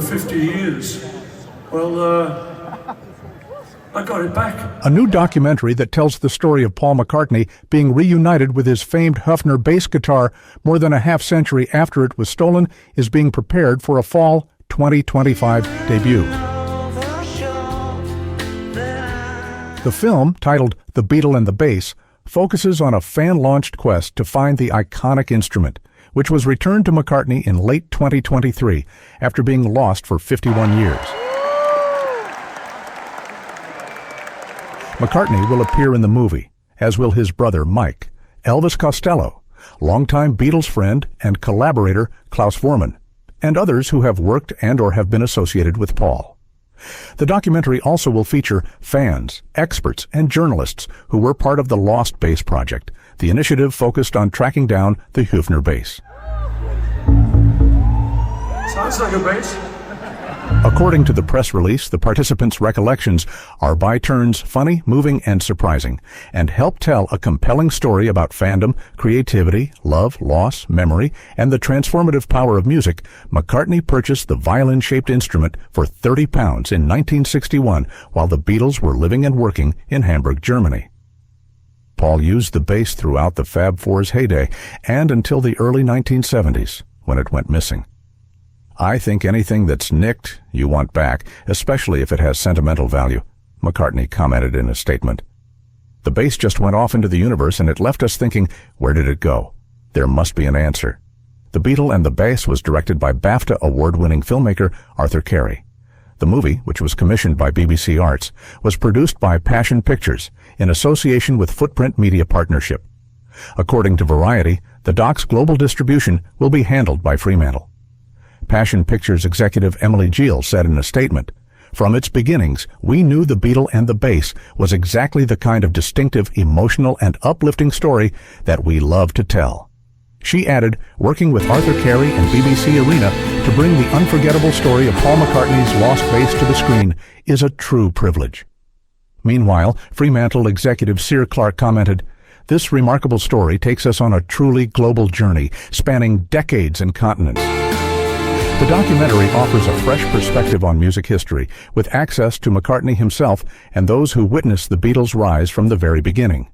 for 50 years. Well, I got it back. A new documentary that tells the story of Paul McCartney being reunited with his famed Hufner bass guitar more than a half-century after it was stolen is being prepared for a fall 2025 debut. The film, titled The Beatle and the Bass, focuses on a fan-launched quest to find the iconic instrument, which was returned to McCartney in late 2023 after being lost for 51 years. McCartney will appear in the movie, as will his brother Mike, Elvis Costello, longtime Beatles friend and collaborator Klaus Voormann, and others who have worked and or have been associated with Paul. The documentary also will feature fans, experts, and journalists who were part of the Lost Bass Project, the initiative focused on tracking down the Hufner bass. Sounds like a bass. According to the press release, the participants' recollections are by turns funny, moving, and surprising, and help tell a compelling story about fandom, creativity, love, loss, memory, and the transformative power of music. McCartney purchased the violin-shaped instrument for £30 in 1961 while the Beatles were living and working in Hamburg, Germany. Paul used the bass throughout the Fab Four's heyday and until the early 1970s, when it went missing. "I think anything that's nicked, you want back, especially if it has sentimental value," McCartney commented in a statement. "The bass just went off into the universe and it left us thinking, where did it go? There must be an answer." The Beatle and the Bass was directed by BAFTA award-winning filmmaker Arthur Carey. The movie, which was commissioned by BBC Arts, was produced by Passion Pictures in association with Footprint Media Partnership. According to Variety, the doc's global distribution will be handled by Fremantle. Passion Pictures executive Emily Gill said in a statement, "From its beginnings, we knew The Beatle and the Bass was exactly the kind of distinctive, emotional, and uplifting story that we love to tell." She added, "Working with Arthur Carey and BBC Arena to bring the unforgettable story of Paul McCartney's lost bass to the screen is a true privilege." Meanwhile, Fremantle executive Sir Clarke commented, "This remarkable story takes us on a truly global journey, spanning decades and continents." The documentary offers a fresh perspective on music history, with access to McCartney himself and those who witnessed the Beatles' rise from the very beginning.